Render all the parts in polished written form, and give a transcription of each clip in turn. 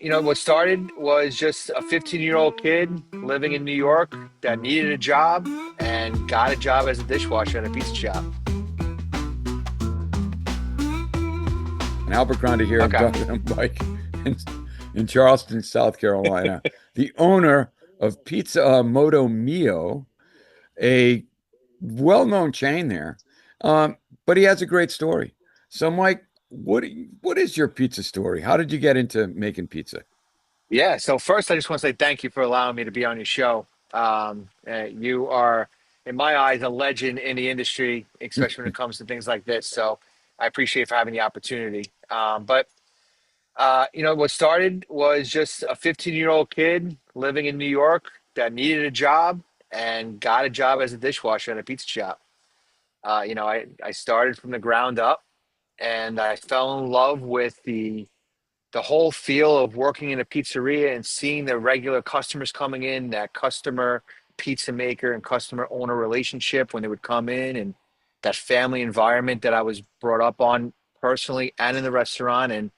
What started was just a 15-year-old kid living in New York that needed a job and got a job as a dishwasher in a pizza shop. And Abercrombie here. I'm Okay. talking to Mike in, in Charleston, South Carolina, the owner of Pizzamodomio, a well-known chain there. But he has a great story. So, Mike, what is your pizza story? How did you get into making pizza? Yeah. So first, I just want to say thank you for allowing me to be on your show. You are, in my eyes, a legend in the industry, especially when it comes to things like this. So I appreciate for having the opportunity. But what started was just a 15-year-old kid living in New York that needed a job and got a job as a dishwasher in a pizza shop. I started from the ground up and I fell in love with the whole feel of working in a pizzeria and seeing the regular customers coming in, that customer pizza maker and customer owner relationship when they would come in, and that family environment that I was brought up on personally and in the restaurant. And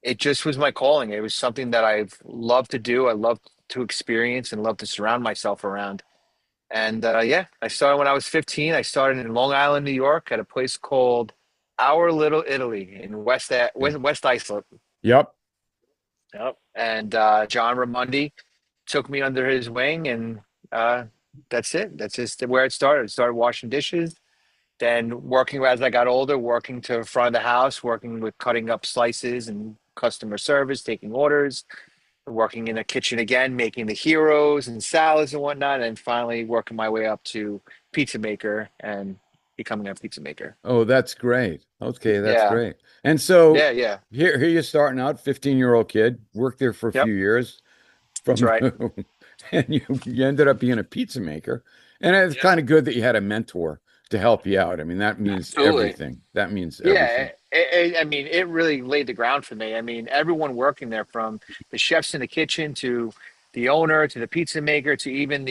it just was my calling. It was something that I've loved to do. I love to experience and love to surround myself around. And yeah, I started when I was 15. I started in Long Island, New York, at a place called Our Little Italy in West Islip. Yep. Yep. And John Ramundi took me under his wing, and uh, that's it. That's just where it started. Started washing dishes, then working as I got older, working to front of the house, working with cutting up slices and customer service, taking orders, working in the kitchen again, making the heroes and salads and whatnot, and finally working my way up to pizza maker and becoming a pizza maker. Oh, that's great. Okay, that's Yeah, great. And so yeah. here you're starting out, 15-year-old kid, worked there for a Yep, few years that's from right. and you ended up being a pizza maker. And it's Yeah, kind of good that you had a mentor to help you out. I mean, that means absolutely. everything. That means Yeah, everything. I mean, it really laid the ground for me. I mean, everyone working there, from the chefs in the kitchen to the owner to the pizza maker to even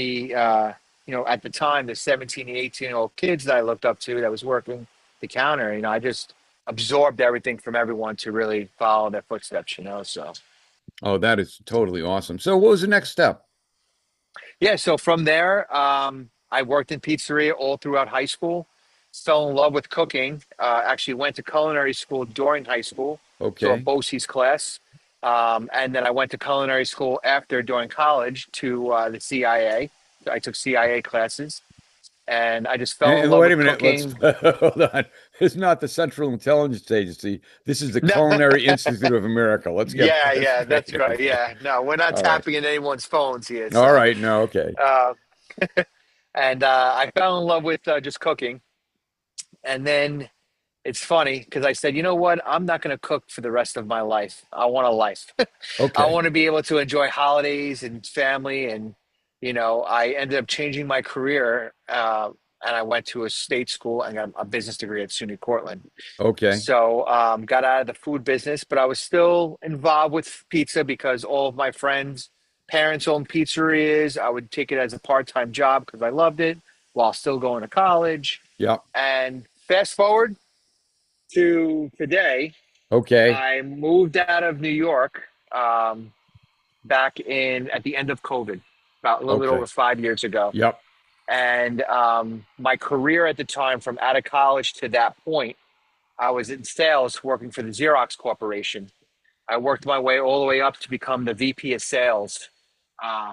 at the time, the 17 and 18-year-old kids that I looked up to that was working the counter. I just absorbed everything from everyone to really follow their footsteps. So, Oh, that is totally awesome. So what was the next step? yeah, so from there, I worked in pizzeria all throughout high school. Fell in love with cooking. Actually, went to culinary school during high school, so a Okay. BOCES class. And then I went to culinary school after during college to the CIA. I took CIA classes, and I just fell in And love wait a with minute, let's cooking. hold on. It's not the Central Intelligence Agency. This is the No, Culinary Institute of America. Let's get yeah, that yeah, straight. that's right. Okay. Yeah, no, we're not All right. tapping in anyone's phones here. All So, right. No, okay. uh, and I fell in love with just cooking. And then it's funny because I said, you know what? I'm not going to cook for the rest of my life. I want a life. I Okay. want to be able to enjoy holidays and family. And, I ended up changing my career, and I went to a state school and got a business degree at SUNY Cortland. Okay. So got out of the food business, but I was still involved with pizza because all of my friends' parents owned pizzerias. I would take it as a part-time job because I loved it while still going to college. Yeah. And fast forward to today, Okay. I moved out of New York back in at the end of COVID, about a little bit Okay. over 5 years ago. Yep. And my career at the time, from out of college to that point, I was in sales working for the Xerox Corporation. I worked my way all the way up to become the VP of sales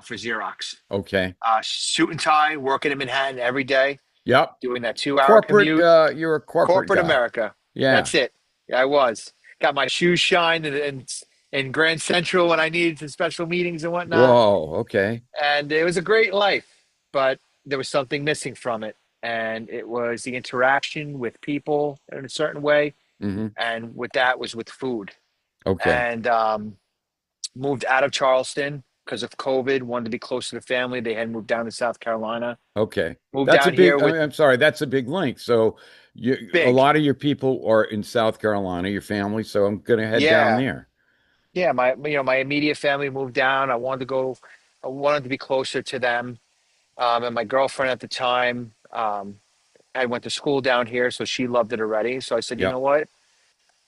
for Xerox. Okay. Suit and tie, working in Manhattan every day, Yep. doing that 2 hour Corporate, commute. you're a corporate Corporate guy. America. Yeah. That's it. Yeah, I was. Got my shoes shined in Grand Central when I needed to special meetings and whatnot. Whoa. Okay. And it was a great life, but there was something missing from it. And it was the interaction with people in a certain way. Hmm. And with that was with food. Okay. And moved out of Charleston because of COVID, wanted to be closer to family. They had moved down to South Carolina. Okay. Moved That's a down here big, with I'm sorry, that's a big link. So a big. lot of your people are in South Carolina, your family. So I'm going to head down Yeah. there. Yeah, my immediate family moved down. I wanted to be closer to them. And my girlfriend at the time, I went to school down here, so she loved it already. So I said, you know Yep. what?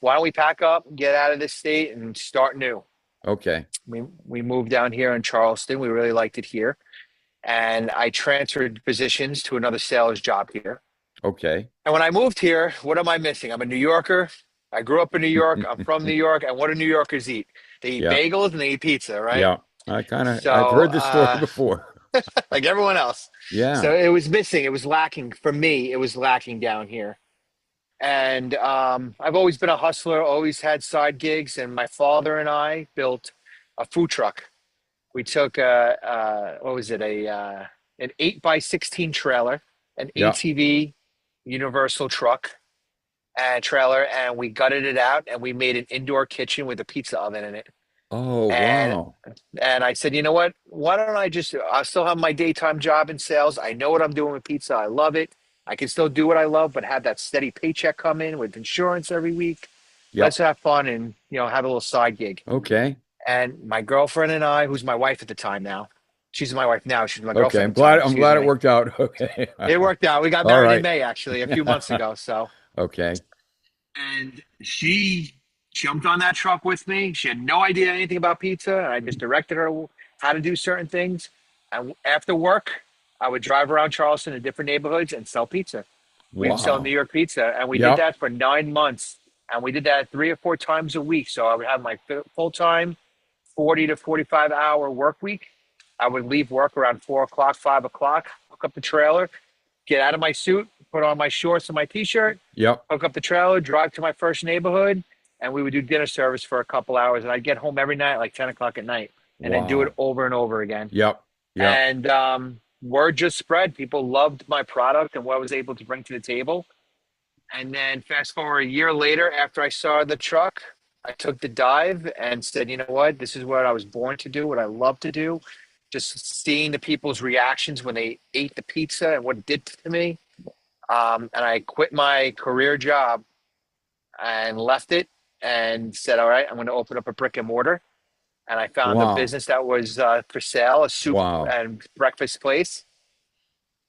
Why don't we pack up, get out of this state, and start new? Okay. We moved down here in Charleston. We really liked it here, and I transferred positions to another sales job here. Okay. And when I moved here, what am I missing? I'm a New Yorker. I grew up in New York. I'm from New York. And what do New Yorkers eat? They eat Yeah. bagels and they eat pizza, right? Yeah. I've So, heard this story before. like everyone else. Yeah. So it was missing. It was lacking for me. It was lacking down here. And I've always been a hustler, always had side gigs. And my father and I built a food truck. We took what was it? An 8x16 trailer, an Yeah. ATV universal truck and trailer, and we gutted it out and we made an indoor kitchen with a pizza oven in it. Oh, And wow. and I said, you know what? Why don't I still have my daytime job in sales. I know what I'm doing with pizza. I love it. I can still do what I love, but have that steady paycheck come in with insurance every week. Let's Yep. have fun and have a little side gig. Okay. And my girlfriend and I, who's my wife at the time now, she's my wife now. She's my Okay. girlfriend at the time. I'm Excuse glad it me. worked out. Okay. It worked out. We got All married in right. May, actually, a few months ago. So. Okay. And she jumped on that truck with me. She had no idea anything about pizza. And I just directed her how to do certain things. And after work, I would drive around Charleston to different neighborhoods and sell pizza. We would sell New Wow. York pizza. And we did Yep. that for 9 months. And we did that 3 or 4 times a week. So I would have my full time 40 to 45 hour work week. I would leave work around 4 o'clock, 5 o'clock, hook up the trailer, get out of my suit, put on my shorts and my t-shirt, Yep. hook up the trailer, drive to my first neighborhood, and we would do dinner service for a couple hours. And I'd get home every night, like 10 o'clock at night, and then do it Wow. over and over again. Yep. Yep. And word just spread. People loved my product and what I was able to bring to the table. And then fast forward a year later, after I saw the truck, I took the dive and said, you know what? This is what I was born to do, what I love to do. Just seeing the people's reactions when they ate the pizza and what it did to me. And I quit my career job and left it and said, all right, I'm going to open up a brick and mortar. And I found a Wow. business that was for sale, a soup Wow. and breakfast place.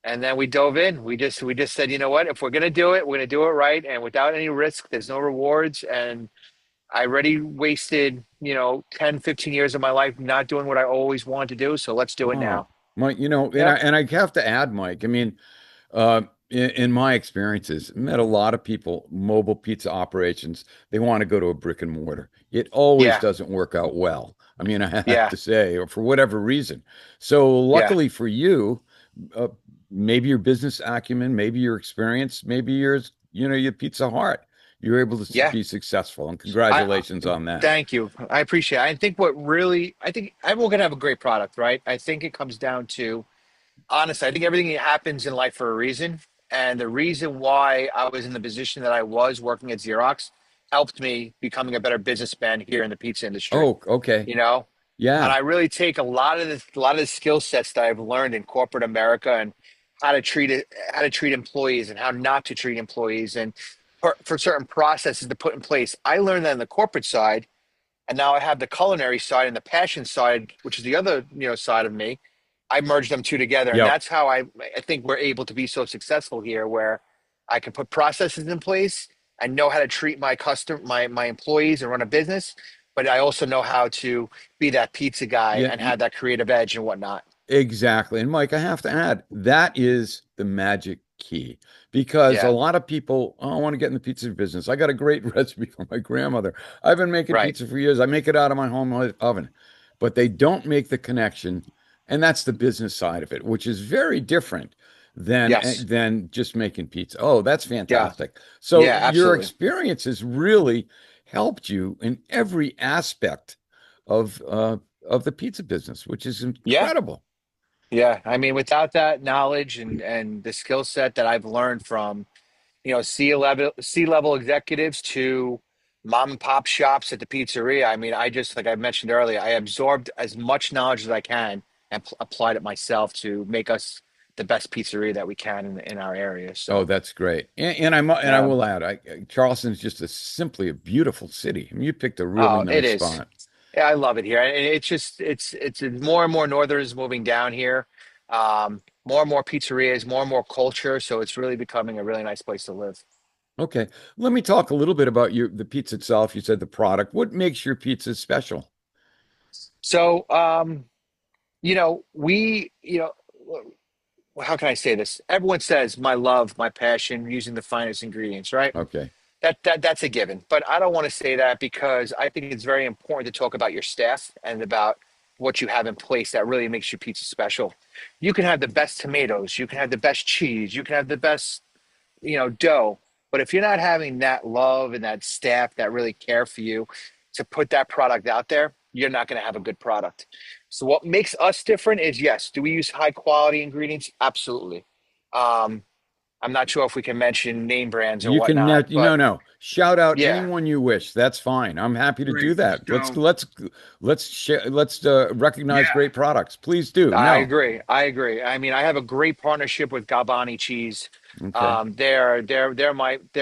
And then we dove in. We just said, you know what? If we're going to do it, we're going to do it right and without any risk. There's no rewards. And I already wasted, 10, 15 years of my life not doing what I always wanted to do. So let's do it now. Wow. Mike, Yep. and I have to add, Mike, I mean, in my experiences, met a lot of people, mobile pizza operations, they want to go to a brick and mortar. It always Yeah. doesn't work out well. I mean, I have Yeah. to say, or for whatever reason. So Yeah. luckily for you, uh, maybe your business acumen, maybe your experience, maybe your pizza heart, you're able to Yeah. be successful. And I congratulations on that. thank you. I appreciate it. I think everyone can have a great product, right? I think it comes down to honestly, I think everything happens in life for a reason. And the reason why I was in the position that I was working at Xerox helped me becoming a better businessman here in the pizza industry. Oh, okay. You know, and Yeah. I really take a lot of the skill sets that I've learned in corporate America and how to treat employees and how not to treat employees and for certain processes to put in place. I learned that in the corporate side, and now I have the culinary side and the passion side, which is the other side of me. I merged them two together, and Yep. that's how I think we're able to be so successful here, where I can put processes in place. I know how to treat my employees and run a business, but I also know how to be that pizza guy Yeah. and have that creative edge and whatnot. Exactly. And Mike, I have to add, that is the magic key because a Yeah, lot of people, oh, I want to get in the pizza business. I got a great recipe from my grandmother. I've been making right. pizza for years. I make it out of my home oven, but they don't make the connection. And that's the business side of it, which is very different Yes. than just making pizza. Oh, that's Yeah. fantastic. So Yeah. your Absolutely. experience has really helped you in every aspect of the pizza business, which is Yeah. incredible. Yeah. I mean, without that knowledge and the skill set that I've learned from C level executives to mom and pop shops at the pizzeria. I mean, I just like I mentioned earlier, I absorbed as much knowledge as I can and applied it myself to make us the best pizzeria that we can in our area. Oh, So, that's great. And I yeah. will add, Charleston's just simply a beautiful city. I mean, you picked a really Oh, it nice is. spot. Yeah, I love it here, and it's just it's more and more Northerners moving down here. More and more pizzerias, more and more culture. So it's really becoming a really nice place to live. Okay, let me talk a little bit about the pizza itself. You said the product. What makes your pizza special? So, how can I say this? Everyone says my love, my passion, using the finest ingredients, right? Okay. That's a given. But I don't want to say that because I think it's very important to talk about your staff and about what you have in place that really makes your pizza special. You can have the best tomatoes, you can have the best cheese, you can have the best, dough. But if you're not having that love and that staff that really care for you to put that product out there, you're not going to have a good product. So what makes us different is yes, do we use high quality ingredients? Absolutely. Um, I'm not sure if we can mention name brands or You can whatnot, no, but no. Shout out yeah, anyone you wish. That's fine. I'm happy to do great. that. So Let's recognize yeah, great products. Please do. I No. agree. I agree. I mean, I have a great partnership with Galbani Cheese. Okay. They're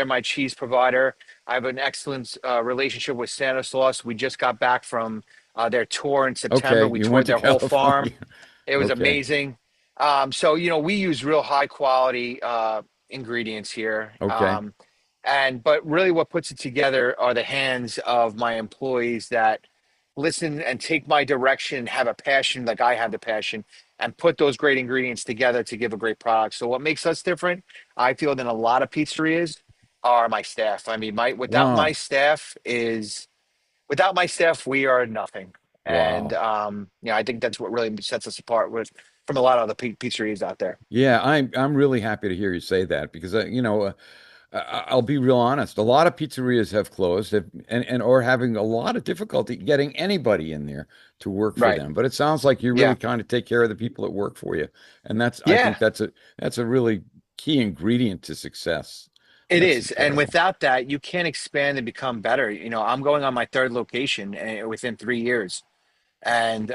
my cheese provider. I have an excellent relationship with Stanilaus. We just got back from their tour in September. Okay. We You went toured to their whole California. farm. It was Okay. amazing. So we use real high quality ingredients here. Okay. But really, what puts it together are the hands of my employees that listen and take my direction and have a passion like I have the passion and put those great ingredients together to give a great product. So what makes us different, I feel, than a lot of pizzerias are my staff. I mean, my Wow. without my staff, we are nothing. And Wow. I think that's what really sets us apart from a lot of other pizzerias out there. Yeah, I'm really happy to hear you say that because I'll be real honest. A lot of pizzerias have closed and or having a lot of difficulty getting anybody in there to work for Right. them. But it sounds like you really Yeah. kind of take care of the people that work for you. And I Yeah. think that's a really key ingredient to success. It That's is. And incredible. without that, you can't expand and become better. I'm going on my third location within 3 years. And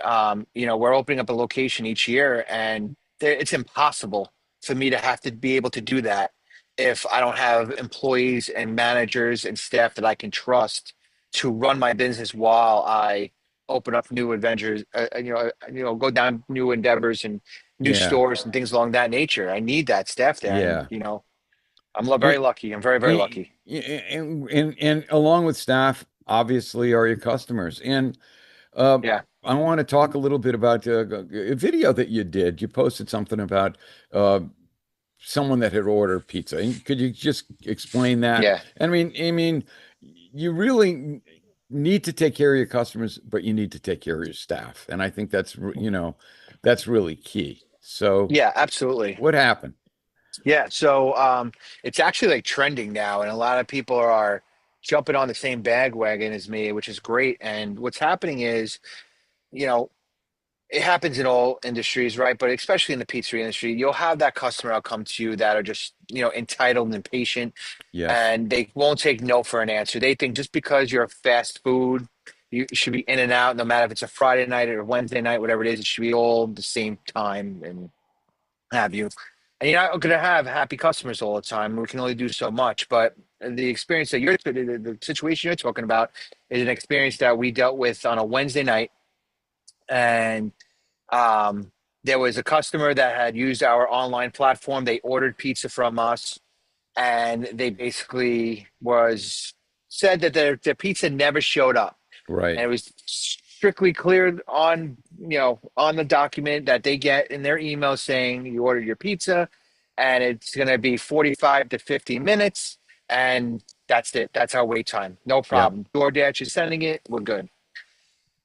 we're opening up a location each year, and it's impossible for me to have to be able to do that if I don't have employees and managers and staff that I can trust to run my business while I open up new adventures, go down new endeavors and new Yeah. stores and things along that nature. I need that staff there, and Yeah. very lucky. I'm very, very And, lucky. and along with staff, obviously, are your customers. And Yeah, I want to talk a little bit about a video that you did. You posted something about uh, someone that had ordered pizza. And could you just explain that? yeah, I mean, you really need to take care of your customers, but you need to take care of your staff. And I think that's really key. So yeah, absolutely. what happened? Yeah, so it's actually like trending now, and a lot of people are jumping on the same bandwagon as me, which is great. And what's happening is, you know, it happens in all industries, right? But especially in the pizzeria industry, you'll have that customer that'll come to you that are just, entitled and impatient, Yes. and they won't take no for an answer. They think just because you're fast food, you should be in and out, no matter if it's a Friday night or Wednesday night, whatever it is, it should be all the same time and have you. And you're not going to have happy customers all the time. We can only do so much. But the experience that the situation you're talking about is an experience that we dealt with on a Wednesday night. And there was a customer that had used our online platform. They ordered pizza from us, and they basically was said that their pizza never showed up, Right. and it was strictly cleared on the document that they get in their email saying you ordered your pizza and it's going to be 45 to 50 minutes, and that's it. That's our wait time. No Yep. problem. DoorDash is sending it. We're good.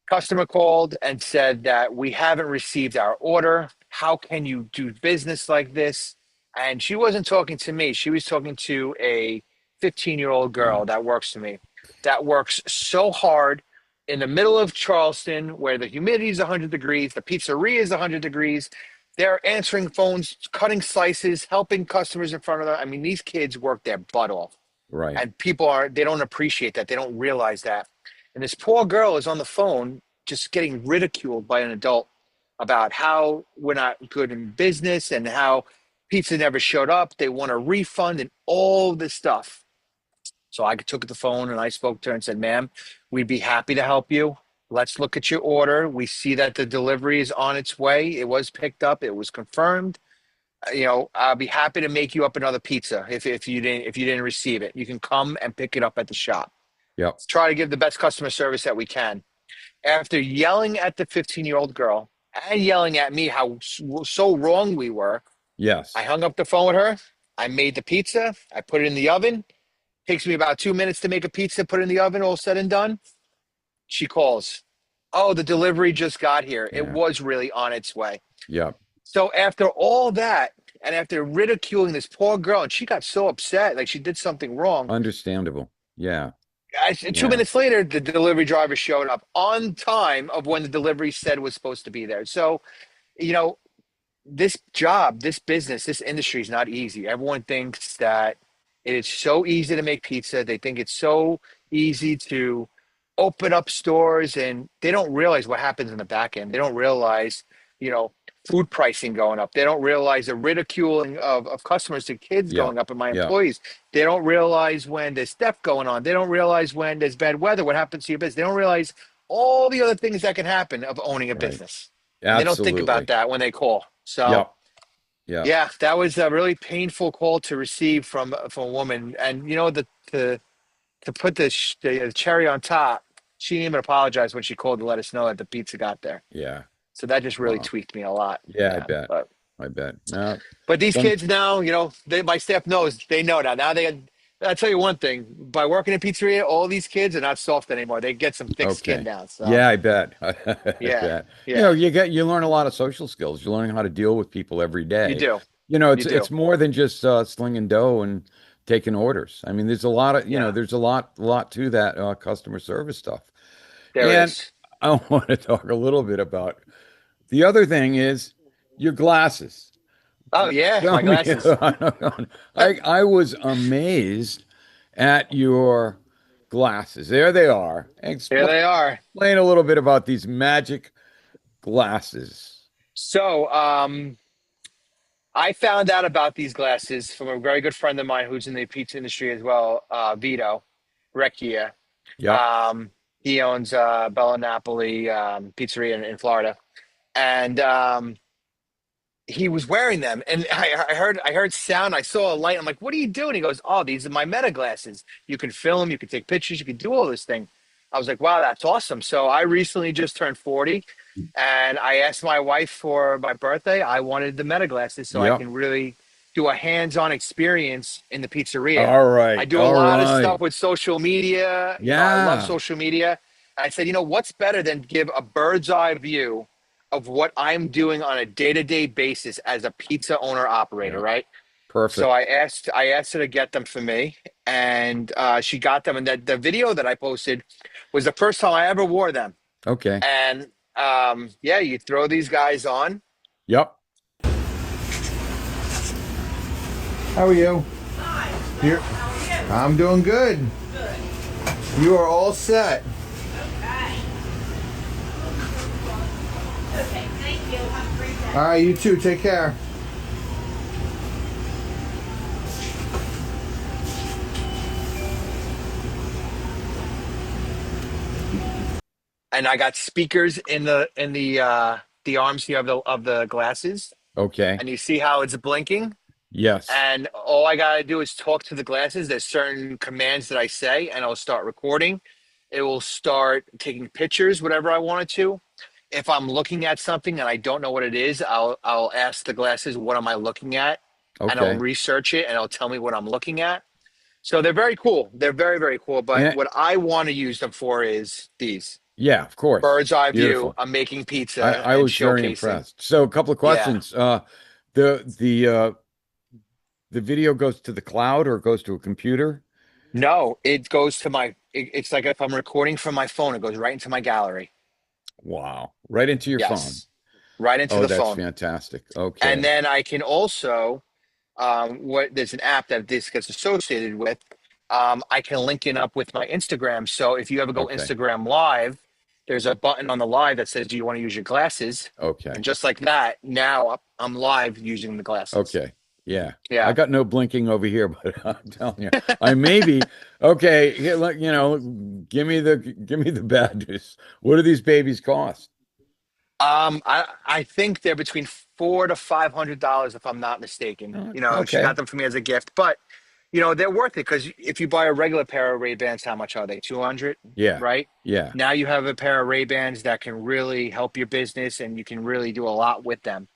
Customer called and said that we haven't received our order. How can you do business like this? And she wasn't talking to me. She was talking to a 15-year-old girl that works for me, that works so hard in the middle of Charleston where the humidity is 100 degrees, the pizzeria is 100 degrees. They're answering phones, cutting slices, helping customers in front of them. I mean, these kids work their butt off, Right. and they don't appreciate that. They don't realize that. And this poor girl is on the phone just getting ridiculed by an adult about how we're not good in business and how pizza never showed up. They want a refund and all this stuff. So I took the phone and I spoke to her and said, ma'am, we'd be happy to help you. Let's look at your order. We see that the delivery is on its way. It was picked up. It was confirmed. I'll be happy to make you up another pizza if you didn't receive it. You can come and pick it up at the shop. Yep. Let's try to give the best customer service that we can. After yelling at the 15-year-old girl and yelling at me how so wrong we were, I Yes. hung up the phone with her. I made the pizza. I put it in the oven. Takes me about 2 minutes to make a pizza, put it in the oven, all said and done. She calls. Oh, the delivery just got here. It Yeah. was really on its way. Yep. So after all that, and after ridiculing this poor girl, and she got so upset, like she did something wrong. Understandable. Yeah. Two Yeah. minutes later, the delivery driver showed up on time of when the delivery said was supposed to be there. So, you know, this job, this business, this industry is not easy. Everyone thinks that it is so easy to make pizza. They think it's so easy to open up stores, and they don't realize what happens in the back end. They don't realize, you know, food pricing going up. They don't realize the ridiculing of customers to kids Yep. going up and my Yep. employees. They don't realize when there's theft going on. They don't realize when there's bad weather, what happens to your business. They don't realize all the other things that can happen of owning a Right. business. And they don't think about Absolutely. that when they call. So Yep. Yep. yeah, that was a really painful call to receive from a woman. And you know, to put the cherry on top, she didn't even apologize when she called to let us know that the pizza got there. Yeah. So that just really Wow. tweaked me a lot. Yeah, I Yeah, bet. but I bet. No, these some kids now, you know, my staff knows they know now. Now they, I'll tell you one thing: by working in pizzeria, all these kids are not soft anymore. They get some thick skin okay. now. So Yeah, I bet. I yeah, bet. yeah, You learn a lot of social skills. You're learning how to deal with people every you day. do, you It's do. more than just slinging dough and taking orders. I mean, there's a lot of, Yeah, there's a lot to that customer service stuff. there And is. I want to talk a little bit about the other thing is your glasses. Oh yeah, Tell my me, glasses. I was amazed at your glasses. There they are. Here they are. Explain a little bit about these magic glasses. So, I found out about these glasses from a very good friend of mine who's in the pizza industry as well, Vito Recchia. Yep. Um, he owns Bella Napoli Pizzeria in Florida, and he was wearing them, and I heard sound. I saw a light. I'm like, "What are you doing?" He goes, "Oh, these are my meta glasses. You can film, you can take pictures, you can do all this thing." I was like, "Wow, that's awesome." So I recently just turned 40, and I asked my wife for my birthday. I wanted the meta glasses so I Yep. can really do a hands-on experience in the pizzeria. All I right. do a All lot of right. stuff with social media. You know, I love Yeah. social media. I said, what's better than give a bird's eye view of what I'm doing on a day-to-day basis as a pizza owner operator, Yeah. right? So Perfect. I asked her to get them for me, and she got them. And the video that I posted was the first time I ever wore them. Okay. And yeah, you throw these guys on. Yep. How are you? Hi, You're, well, how are you? I'm doing good. Good. You are all set. Okay. Okay, thank you. Have a great day. All right, you too. Take care. And I got speakers in the arms here of the glasses, Okay. and you see how it's blinking. Yes. And all I gotta do is talk to the glasses. There's certain commands that I say, and it'll start recording. It will start taking pictures, whatever I want it to. If I'm looking at something and I don't know what it is, I'll ask the glasses, "What am I looking at?" And I'll Okay. research it, and it'll tell me what I'm looking at. So they're very cool. They're very, very cool. But And what I want to use them for is these yeah, of course. bird's eye view. Beautiful. I'm making I, pizza I and was very showcasing. impressed. So a couple of Yeah. questions. The video goes to the cloud or goes to a computer? No, it goes to it's like if I'm recording from my phone, it goes right into my gallery. Wow. Right into your phone. Yes, right into Oh, the that's phone. fantastic. And Okay. then I can also, what there's an app that this gets associated with. I can link it up with my Instagram. So if you ever go Okay. Instagram live, there's a button on the live that says, "Do you want to use your glasses?" Okay. And just like that, now I'm live using the glasses. Okay. Yeah. I Yeah. got no blinking over here, but I'm telling you, I maybe okay, here, give me the bad news. What do these babies cost? I think they're between $400 to $500 if I'm not mistaken. She got Okay. them for me as a gift, but they're worth it because if you buy a regular pair of Ray-Bans, how much are they? 200, Yeah. right? Yeah. Now you have a pair of Ray-Bans that can really help your business and you can really do a lot with them.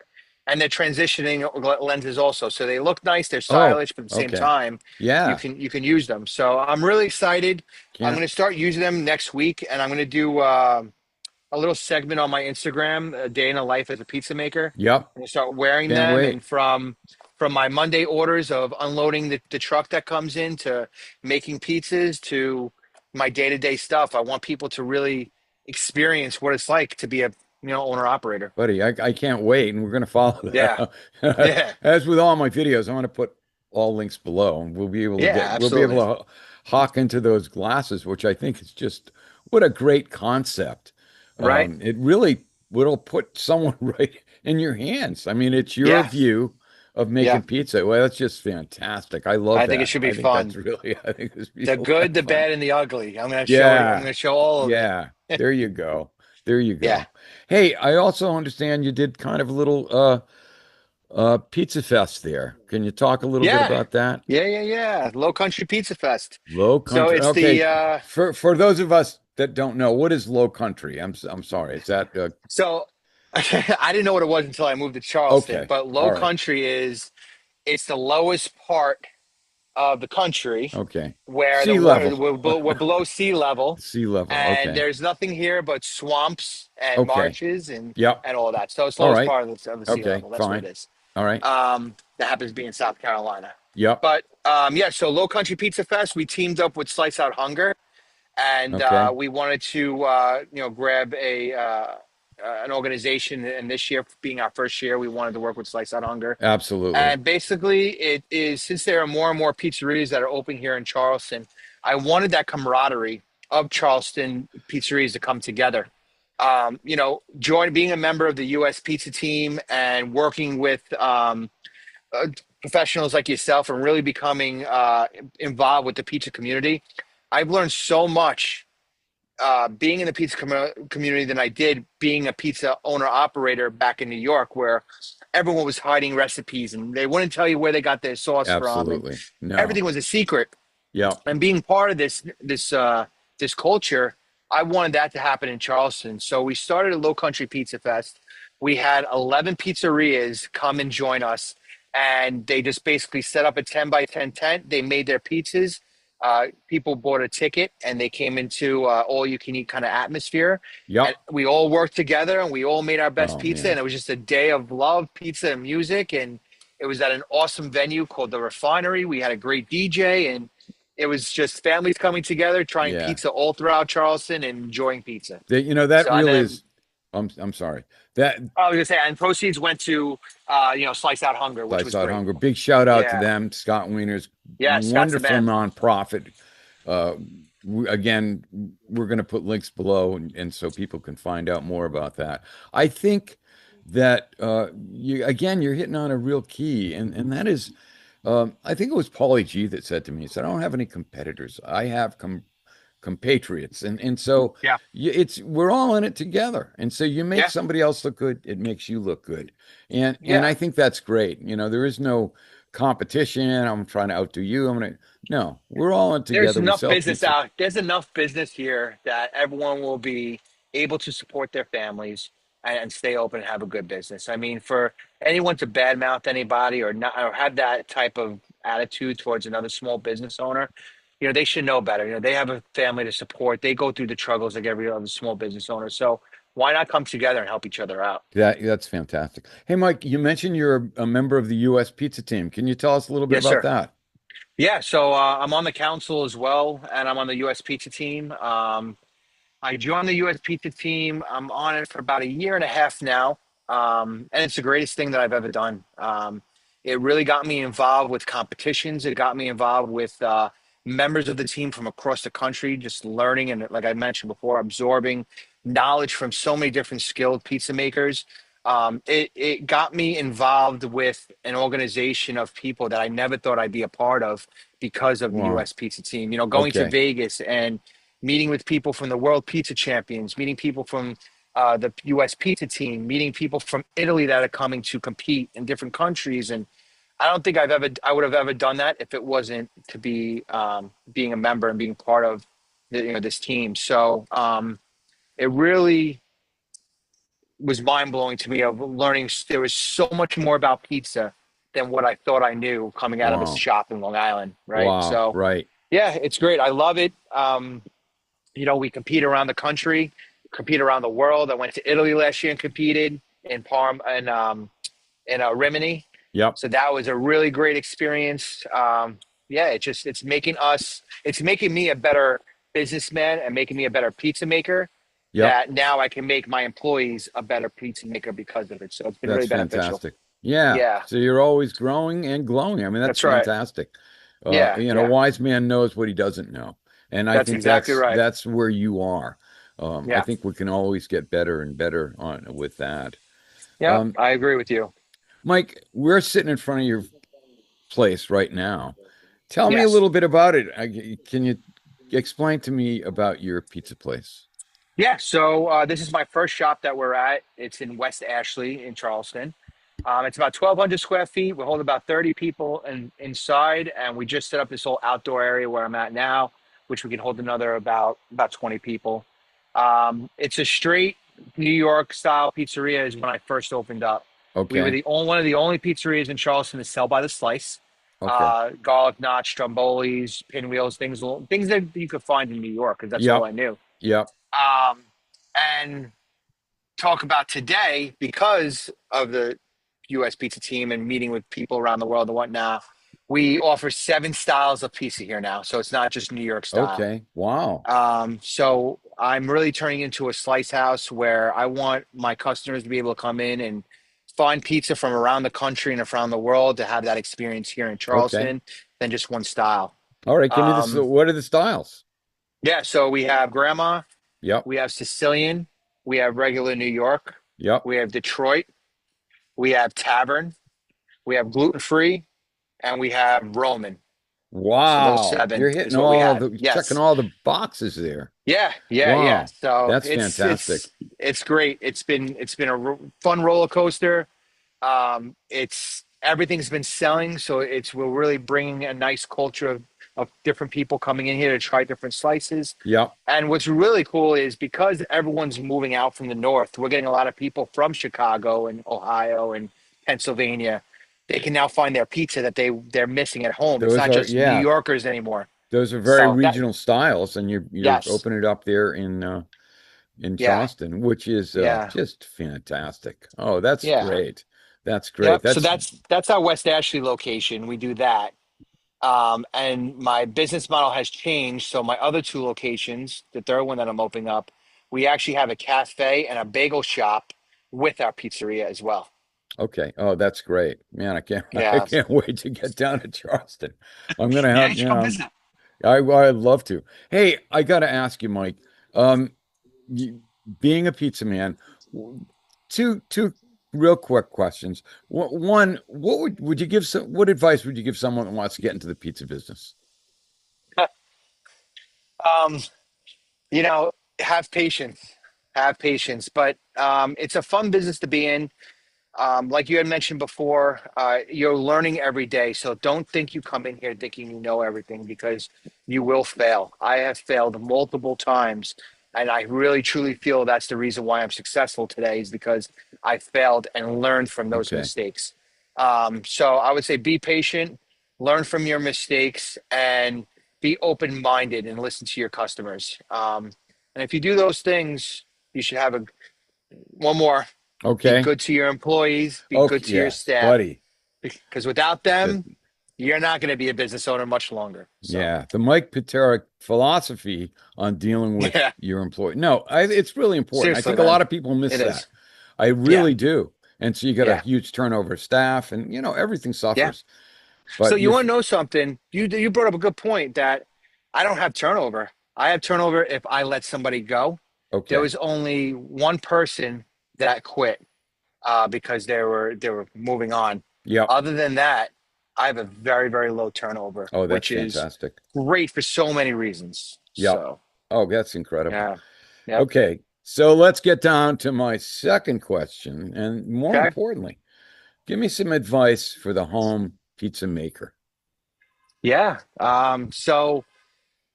And they're transitioning lenses also. So they look nice, they're Oh, stylish, but at the same okay. time, you Yeah. can use them. So I'm really excited. I'm Can't. going to start using them next week and I'm going to do a little segment on my Instagram, a day in a life as a pizza maker. Yep. I'm gonna start wearing Can't them, wait. and from my Monday orders of unloading the truck that comes in to making pizzas to my day-to-day stuff. I want people to really experience what it's like to be a owner operator. Buddy, I can't wait, and we're going to follow Yeah, that. yeah, As with all my videos, I'm going to put all links below, and yeah, we'll be able absolutely. to hawk into those glasses, which I think is just what a great concept. Right? It really will put someone right in your hands. I mean, it's your Yeah, view of yeah. making pizza. Well, that's just fantastic. I love I think it that. should be I think that's fun. really, I think this be The a lot good, of the fun. bad, and the ugly. I'm gonna show it. I'm Yeah. gonna show all of it. Yeah, there you go. There you Yeah. go. Hey, I also understand you did kind of a little pizza fest there. Can you talk a little bit Yeah, about that? yeah. Low Country Pizza Fest. Low So country. it's Okay, the for those of us that don't know, what is low country? I'm sorry. Is that so I didn't know what it was until I moved to Charleston, okay? but low All right. country is it's the lowest part of the country Okay. where the Sea water level. we're below sea level Sea level. and Okay. there's nothing here but swamps and Okay. marshes and Yep. all that. So it's the All lowest right. part of the sea Okay. level. That's what Fine. it is. All right. That happens to be in South Carolina. Yep. But yeah, so Low Country Pizza Fest, we teamed up with Slice Out Hunger and Okay. we wanted to grab a an organization. And this year, being our first year, we wanted to work with Slice Out Hunger. Absolutely. And basically, it is since there are more and more pizzerias that are open here in Charleston, I wanted that camaraderie of Charleston pizzerias to come together. Join being a member of the U.S. Pizza team and working with uh, professionals like yourself and really becoming involved with the pizza community. I've learned so much being in the pizza community than I did being a pizza owner operator back in New York, where everyone was hiding recipes and they wouldn't tell you where they got their sauce from, and Absolutely. No. everything was a secret. Yep. And being part of this culture, I wanted that to happen in Charleston. So we started a Low Country Pizza Fest. We had 11 pizzerias come and join us, and they just basically set up a 10 by 10 tent. They made their pizzas. People bought a ticket and they came into all you can eat kind of atmosphere. And Yep. we all worked together and we all made our best Oh pizza. And man. it was just a day of love, pizza, and music. And it was at an awesome venue called the Refinery. We had a great DJ and it was just families coming together, trying Yeah. pizza all throughout Charleston and enjoying pizza. That So, and really then is. I'm sorry. That I was gonna say, and proceeds went to, Slice Out Hunger, which I was saw great. Hunger. Big shout out to Yeah, them. Scott Wiener's yeah, Scott's the wonderful man. nonprofit. Uh, again, we're going to put links below, and so people can find out more about that. I think that you're hitting on a real key, and that is, I think it was Paulie G that said to me, he said, "I don't have any competitors. I have compatriots," and so Yeah, we're all in it together, and so you make yeah, somebody else look good, it makes you look good, and yeah. I think that's great. There is no competition. I'm trying to outdo you. No, we're all in There's together. We enough sell business pizza. out. There's enough business here that everyone will be able to support their families and stay open and have a good business. I mean, for anyone to badmouth anybody or not or have that type of attitude towards another small business owner, they should know better. They have a family to support. They go through the struggles like every other small business owner. So why not come together and help each other out? That's fantastic. Hey, Mike, you mentioned you're a member of the U.S. Pizza team. Can you tell us a little bit Yes, about sir. that? Yeah, so I'm on the council as well, and I'm on the U.S. Pizza team. I joined the U.S. Pizza team. I'm on it for about a year and a half now, and it's the greatest thing that I've ever done. It really got me involved with competitions. It got me involved with members of the team from across the country, just learning and, like I mentioned before, absorbing knowledge from so many different skilled pizza makers. It got me involved with an organization of people that I never thought I'd be a part of because of the Wow. U.S. Pizza team. Going to Okay. Vegas and meeting with people from the World Pizza Champions, meeting people from the U.S. Pizza team, meeting people from Italy that are coming to compete in different countries, and I don't think I would have ever done that if it wasn't to be being a member and being part of this team. So it really was mind blowing to me of learning there was so much more about pizza than what I thought I knew coming out of a Wow. shop in Long Island, right? Wow. So Right. yeah, it's great. I love it. We compete around the country, compete around the world. I went to Italy last year and competed in Parm and Rimini. Yep. So that was a really great experience. Yeah, it's making me a better businessman and making me a better pizza maker. Yep. That now I can make my employees a better pizza maker because of it. So it's been That's really beneficial. fantastic. Yeah. Yeah, So you're always growing and glowing. I mean, that's that's right. fantastic. Yeah, A yeah, wise man knows what he doesn't know. And I that's think exactly right. that's where you are. I Yeah, think we can always get better and better on with that. yeah, Um, I agree with you. Mike, we're sitting in front of your place right now. Tell me a Yes. little bit about it. Can you explain to me about your pizza place? Yeah, so this is my first shop that we're at. It's in West Ashley in Charleston. It's about 1,200 square feet. We hold about 30 people inside, and we just set up this whole outdoor area where I'm at now, which we can hold another about 20 people. It's a straight New York style pizzeria. Is when I first opened up. We were Okay. the only one of the only pizzerias in Charleston to sell by the slice. Okay. Garlic knots, strombolis, pinwheels, things that you could find in New York, because that's all Yep. I knew. Yep. Um, and talk about today because of the U.S. pizza team and meeting with people around the world and whatnot. We offer 7 styles of pizza here now, so it's not just New York style. Okay. Wow. So I'm really turning into a slice house where I want my customers to be able to come in and find pizza from around the country and around the world to have that experience here in Okay. Charleston than just one style. All right. Give me this. Um, What are the styles? yeah, so we have grandma, Yep. we have Sicilian, we have regular New York, Yep. we have Detroit, we have Tavern, we have gluten free, and we have Roman. So those Wow. You're seven hitting is what we have. checking Yes. all the boxes there. Yeah, yeah, yeah. Wow. So That's fantastic. it's great. It's been a fun roller coaster. It's everything's been selling, so we're really bringing a nice culture of different people coming in here to try different slices. Yep. And what's really cool is because everyone's moving out from the north, we're getting a lot of people from Chicago and Ohio and Pennsylvania. They can now find their pizza that they're missing at home. It's Those not are, just New yeah, Yorkers anymore. those are very So that regional styles, and you're yes, opening it up there in yeah, Charleston, which is yeah, just fantastic. Oh, that's yeah, great. That's great. yep. So That's that's our West Ashley location. We do that. And my business model has changed. So my other two locations, the third one that I'm opening up, we actually have a cafe and a bagel shop with our pizzeria as well. okay. Oh, that's great. Man, I can't I Yeah. can't wait to get down to Charleston. I'm gonna Yeah, have, you should come visit. I'd love to. Hey, I gotta ask you, Mike. Um, you, being a pizza man, two real quick questions. One, would you give what advice would you give someone that wants to get into the pizza business? Um, have patience. Have patience. But it's a fun business to be in. Like you had mentioned before, you're learning every day. So don't think you come in here thinking you know everything because you will fail. I have failed multiple times. And I really truly feel that's the reason why I'm successful today is because I failed and learned from those Okay. mistakes. So I would say be patient, learn from your mistakes, and be open minded and listen to your customers. And if you do those things, you should have one more. Be Okay. good to your employees, be Okay. good to your Yes, staff, buddy. because without The, them, you're not going to be a business owner much longer. So, yeah, the Mike Pitera philosophy on dealing with yeah, your employee. No, it's really important. I seriously, think a lot man, of people miss it is. that. I Yeah, really do. And so you got a yeah, huge turnover of staff, and everything yeah. suffers. So But you you're want to know something? You brought up a good point that I don't have turnover. I have turnover if I let somebody go. There okay. was only one person that quit because they were moving on. Yep. Other than that, I have a very, very low turnover, Oh, that's which is fantastic. great for so many reasons. Yep. So Oh, that's incredible. yeah, yep. Okay, so let's get down to my second question, and more Okay. importantly, give me some advice for the home pizza maker? Yeah. So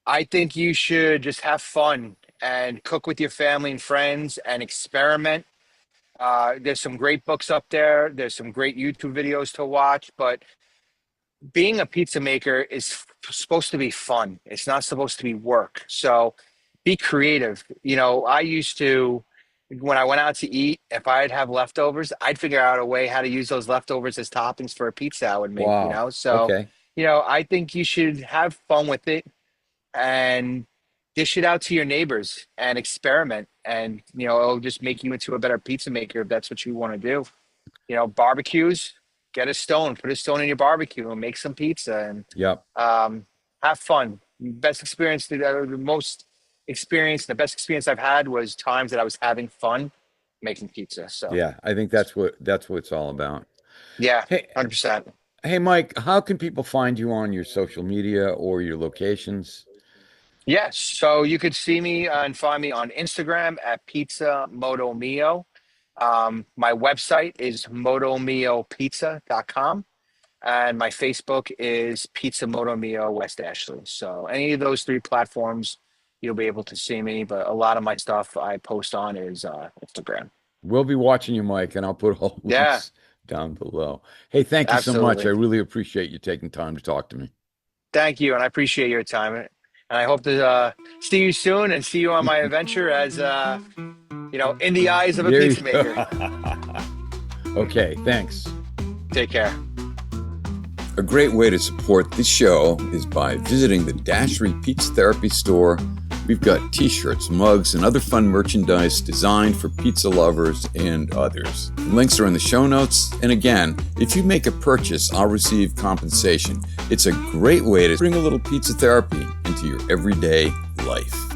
I think you should just have fun and cook with your family and friends and experiment. There's some great books up there. There's some great YouTube videos to watch, but being a pizza maker is supposed to be fun. It's not supposed to be work. So be creative. I used to, when I went out to eat, if I'd have leftovers, I'd figure out a way how to use those leftovers as toppings for a pizza I would make. Wow. So, Okay. I think you should have fun with it and dish it out to your neighbors and experiment. And, it'll just make you into a better pizza maker if that's what you want to do. Barbecues, get a stone, put a stone in your barbecue and make some pizza and Yep. have fun. Best experience, the most experience, the best experience I've had was times that I was having fun making pizza. So Yeah, I think that's what it's all about. yeah, Hey, 100%. hey, Mike, how can people find you on your social media or your locations? Yes. So you could see me and find me on Instagram at Pizzamodomio. My website is modomiopizza.com. And my Facebook is Pizzamodomio West Ashley. So any of those three platforms, you'll be able to see me. But a lot of my stuff I post on is Instagram. We'll be watching you, Mike, and I'll put all Yeah, links down below. Hey, thank you so much. I absolutely. really appreciate you taking time to talk to me. Thank you. And I appreciate your time. And I hope to see you soon and see you on my adventure as, in the eyes of a There you pizza go. maker. Okay, thanks. Take care. A great way to support this show is by visiting the Dashery Pizza Therapy store. We've got t-shirts, mugs, and other fun merchandise designed for pizza lovers and others. Links are in the show notes. And again, if you make a purchase, I'll receive compensation. It's a great way to bring a little pizza therapy into your everyday life.